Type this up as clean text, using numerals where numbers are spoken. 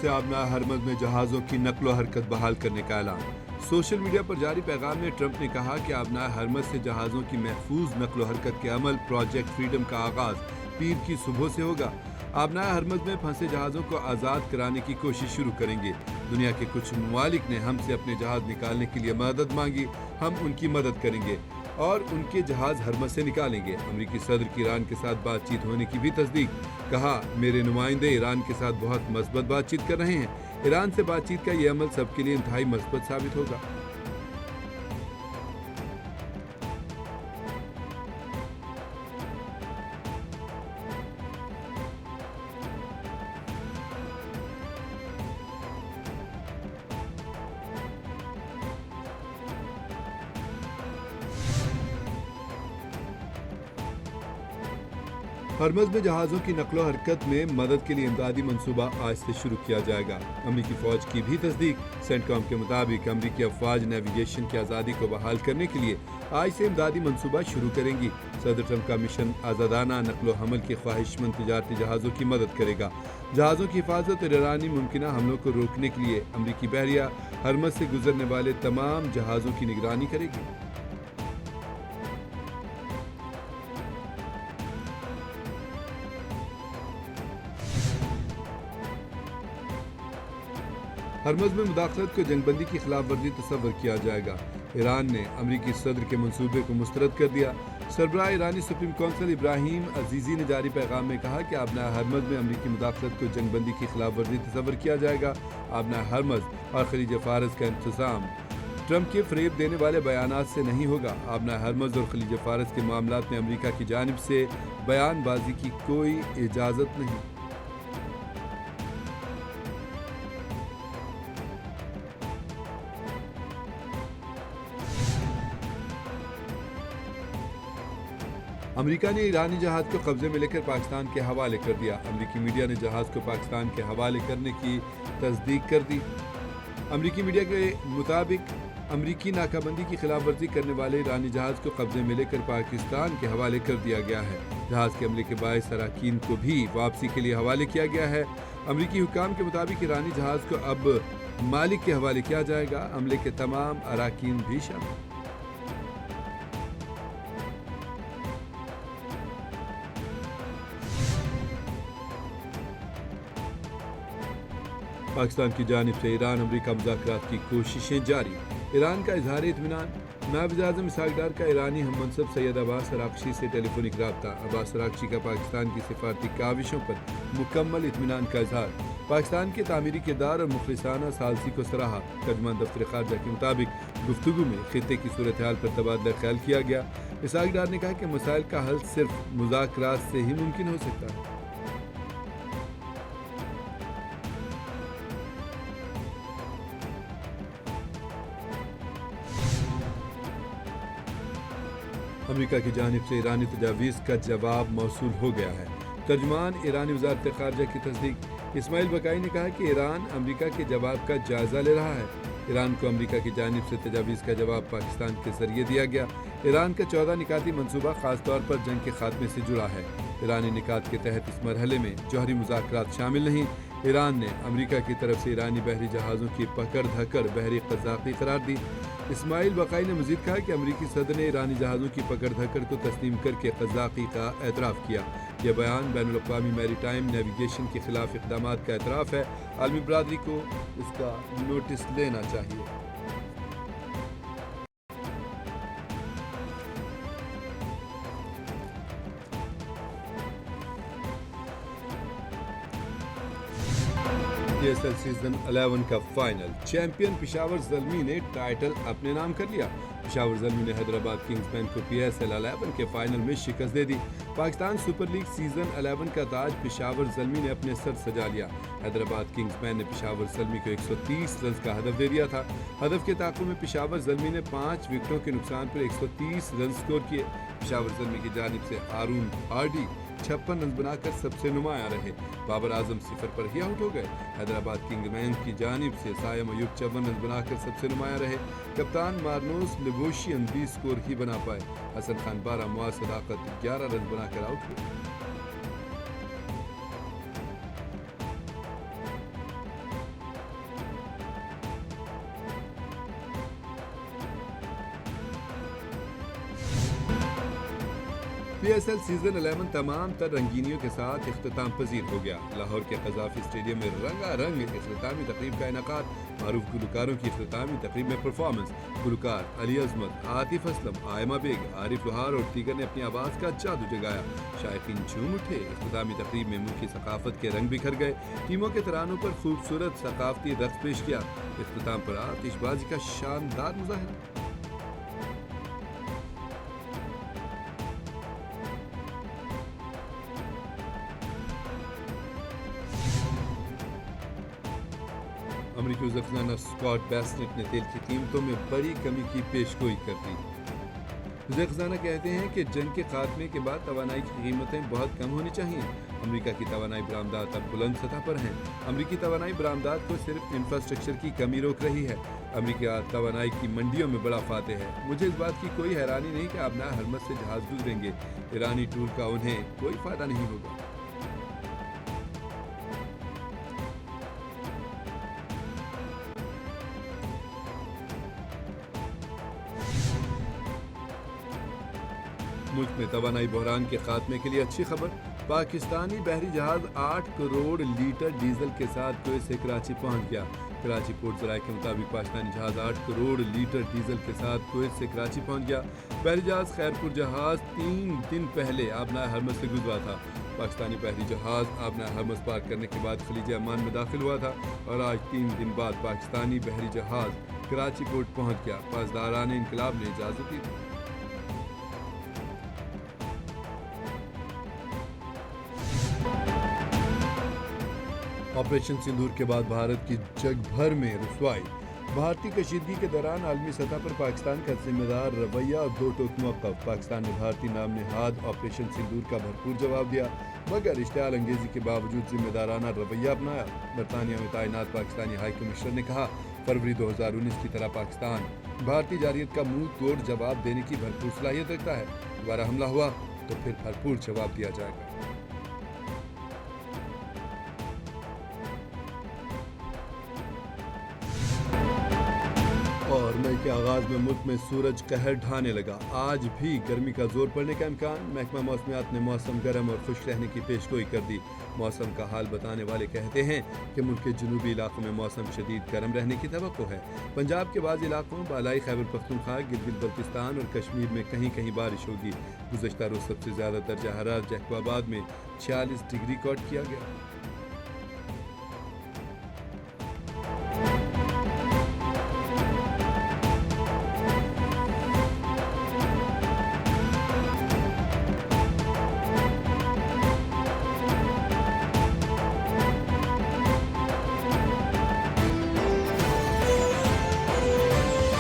से आबना हरमज में जहाज़ों की नकलो हरकत बहाल करने का ऐलान। सोशल मीडिया पर जारी पैगाम में ट्रंप ने कहा कि आबना हरमज से जहाज़ों की महफूज नकलो हरकत के अमल प्रोजेक्ट फ्रीडम का आगाज़ पीर की सुबह से होगा। आबना हरमज में फंसे जहाज़ों को आज़ाद कराने की कोशिश शुरू करेंगे। दुनिया के कुछ ममालिक ने हमसे अपने जहाज़ निकालने के लिए मदद मांगी, हम उनकी मदद करेंगे और उनके जहाज़ हरमज से निकालेंगे। अमरीकी सदर की ईरान के साथ बातचीत होने की भी तस्दीक। कहा, मेरे नुमाइंदे ईरान के साथ बहुत मस्बत बातचीत कर रहे हैं। ईरान से बातचीत का ये अमल सबके लिए इंतहाई मस्बत साबित होगा। हरमज में जहाज़ों की नकलो हरकत में मदद के लिए इमदादी मंसूबा आज से शुरू किया जाएगा। अमरीकी फ़ौज की भी तस्दीक। सेंटकॉम के मुताबिक अमरीकी अफवाज नेविगेशन की आज़ादी को बहाल करने के लिए आज से इमदादी मंसूबा शुरू करेंगी। सदर ट्रंप का मिशन आज़ादाना नकलो हमल के ख्वाहिशमंद तिजारती जहाज़ों की मदद करेगा। जहाज़ों की हिफाजत और ईरानी मुमकिन हमलों को रोकने के लिए अमरीकी बहरिया हरमज से गुजरने वाले तमाम जहाज़ों की निगरानी करेगी। हरमज में मुदाखलत को जंगबंदी की खिलाफ वर्जी तस्वर किया जाएगा। ईरान ने अमरीकी सदर के मंसूबे को मुस्तरद कर दिया। सरबराह ईरानी सुप्रीम कौंसिल इब्राहिम अजीजी ने जारी पैगाम में कहा कि आबना हरमज में अमरीकी मुदाखलत को जंगबंदी की खिलाफ वर्जी तस्वर किया जाएगा। आबना हरमज और खलीज फारस का इंतजाम ट्रंप के फरेब देने वाले बयानात से नहीं होगा। आबना हरमज और खलीज फारस के मामलात में अमरीका की जानिब से बयानबाजी की कोई इजाज़त नहीं। अमेरिका ने ईरानी जहाज़ को कब्जे में लेकर पाकिस्तान के हवाले कर दिया। अमेरिकी मीडिया ने जहाज़ को पाकिस्तान के हवाले करने की तस्दीक कर दी। अमेरिकी मीडिया के मुताबिक अमेरिकी नाकाबंदी की खिलाफ वर्जी करने वाले ईरानी जहाज़ को कब्जे में लेकर पाकिस्तान के हवाले कर दिया गया है। जहाज़ के हमले के बायस अराकीन को भी वापसी के लिए हवाले किया गया है। अमेरिकी हुक्काम के मुताबिक ईरानी जहाज़ को अब मालिक के हवाले किया जाएगा। हमले के तमाम अराकीन भी शामिल। पाकिस्तान की जानिब से ईरान अमरीका मुज़ाकरात की कोशिशें जारी। ईरान का इजहार इत्मीनान। नायब वज़ीर-ए-आज़म इसहाक डार का ईरानी हममनसब सैयद अब्बास अराग़ची से टेलीफोनिक रब्ता। अब्बास अराग़ची का पाकिस्तान की सिफारती काविशों पर मुकम्मल इत्मीनान का इजहार। पाकिस्तान के तामीरी किरदार और मुखलिसाना सालसी को सराहा। तर्जुमान दफ्तर ख़ारजा के मुताबिक गुफ्तगू में खित्ते की सूरत हाल पर तबादला ख्याल किया गया। इसहाक डार ने कहा कि मसाइल का हल सिर्फ मुज़ाकरात से ही मुमकिन हो सकता है। अमेरिका की जानिब से ईरानी तजावीज़ का जवाब मौसूल हो गया है। तर्जुमान ईरानी वज़ारत ख़ारजा की तस्दीक। इस्माइल बकाई ने कहा कि ईरान अमेरिका के जवाब का जायज़ा ले रहा है। ईरान को अमेरिका की जानिब से तजावीज़ का जवाब पाकिस्तान के ज़रिए दिया गया। ईरान का 14 निकाती मंसूबा ख़ास तौर पर जंग के खात्मे से जुड़ा है। ईरानी निकात के तहत इस मरहले में जौहरी मुज़ाकरात शामिल नहीं। ईरान ने अमेरिका की तरफ से ईरानी बहरी जहाज़ों की पकड़ धकड़ बहरी क़ज़ाक़ी करार दी। इस्माइल बकाई ने मज़ीद कहा कि अमरीकी सदर ने ईरानी जहाज़ों की पकड़ धकड़ को तस्लीम करके क़ज़ाक़ी का एतराफ़ किया। यह बयान बैनुल-अक़वामी मैरीटाइम नेविगेशन के ख़िलाफ़ इक़दामात का एतराफ़ है। आलमी बरादरी को इसका नोटिस लेना चाहिए। PSL सीजन 11 का फाइनल। चैंपियन पेशावर ज़ल्मी ने टाइटल अपने नाम कर लिया। पेशावर ज़ल्मी ने हैदराबाद किंग्समैन को PSL 11 के फाइनल में शिकस्त दे दी। पाकिस्तान सुपर लीग सीजन 11 का ताज पेशावर ज़ल्मी ने अपने सर सजा लिया। हैदराबाद किंग्समैन ने पेशावर ज़ल्मी को 130 रन का हदफ दे दिया था। हदफ के ताक़ुब में पेशावर ज़ल्मी ने 5 विकेटों के नुकसान पर 130 रन स्कोर किए। पेशावर ज़ल्मी की जानिब से हारून हार्डी 56 रन बनाकर सबसे नुमाया रहे। बाबर आजम 0 पर ही आउट हो गए। हैदराबाद किंग्समैन की जानिब से सायम अयूब 54 रन बनाकर सबसे नुमाया रहे। कप्तान मार्नोस लिबोशियन 20 स्कोर ही बना पाए। हसन खान 12, मुआज़ सदाकत 11 रन बनाकर आउट हुए। PSL सीजन 11 तमाम तर रंगीनियों के साथ इख्तिताम पजीर हो गया। लाहौर के कजाफी स्टेडियम में रंगारंग इख्तितामी तकरीब का इनकाद। मारूफ गुलकारों की इख्तितामी तकरीब में परफॉर्मेंस। गुलकार अली अजमत, आतिफ असलम, आयमा बेग, आरिफ लोहार और दीगर ने अपनी आवाज़ का जादू जगाया। शायकीन झूम उठे। इख्तितामी तकरीब में मुल्की सकाफत के रंग बिखर गए। टीमों के तरानों पर खूबसूरत सकाफती रक्स पेश किया। इख्तिताम पर आतिशबाजी का शानदार मुजाहरा। अमरीकी वज़ीर ख़ज़ाना स्कॉट बेसेंट ने तेल की कीमतों में बड़ी कमी की पेशगोई कर दी। वज़ीर ख़ज़ाना कहते हैं कि जंग के खात्मे के बाद तवानाई की कीमतें बहुत कम होनी चाहिए। अमरीका की तवानाई बरामदात अब बुलंद सतह पर हैं। अमरीकी तवानाई बरामदात को सिर्फ इंफ्रास्ट्रक्चर की कमी रोक रही है। अमरीका तवानाई की मंडियों में बड़ा फातेह है। मुझे इस बात की कोई हैरानी नहीं कि आबनाए हरमत से जहाज गुजरेंगे। ईरानी टूल का उन्हें कोई फ़ायदा नहीं होगा। मुल्क में तवानाई बहरान के खात्मे के लिए अच्छी खबर। पाकिस्तानी बहरी जहाज 8 करोड़ लीटर डीजल के साथ कुवैत से कराची पहुंच गया। कराची पोर्ट ज़राए के मुताबिक पाकिस्तानी जहाज 8 करोड़ लीटर डीजल के साथ कुवैत से कराची पहुंच गया। बहरी जहाज खैरपुर जहाज 3 दिन पहले आबनाए हरमस से गुजरा था। पाकिस्तानी बहरी जहाज आबनाए हरमस पार करने के बाद खलीज अमान में दाखिल हुआ था और आज 3 दिन बाद पाकिस्तानी बहरी जहाज कराची पोर्ट पहुंच गया। पासदारान इनकलाब ने इजाज़त दी। ऑपरेशन सिंदूर के बाद भारत की जग भर में रुसवाई। भारतीय कशीदगी के दौरान आलमी सतह पर पाकिस्तान का जिम्मेदार रवैया और 2 टोक मौक़िफ़। पाकिस्तान ने भारतीय नाम नहाद ऑपरेशन सिंदूर का भरपूर जवाब दिया, मगर इश्तियाल अंगेज़ी के बावजूद जिम्मेदाराना रवैया अपनाया। बरतानिया में तैनात पाकिस्तानी हाई कमिश्नर ने कहा, फरवरी 2019 की तरह पाकिस्तान भारतीय जारियत का मुंह तोड़ जवाब देने की भरपूर सलाहियत रखता है। दोबारा हमला हुआ तो फिर भरपूर जवाब दिया जाएगा। और मई के आगाज में मुल्क में सूरज कहर ढाने लगा। आज भी गर्मी का जोर पड़ने का इम्कान। महकमा मौसमियात ने मौसम गर्म और खुश्क रहने की पेशगोई कर दी। मौसम का हाल बताने वाले कहते हैं कि मुल्क के जनूबी इलाकों में मौसम शदीद गर्म रहने की तवक्को है। पंजाब के बाज़ इलाकों, बालाई खैबर पख्तूनख्वा, गिलगित बल्तिस्तान और कश्मीर में कहीं कहीं बारिश होगी। गुज़श्ता रोज़ सबसे ज़्यादा दर्जा हरारत जैकोबाद में 46 डिग्री रिकॉर्ड किया गया।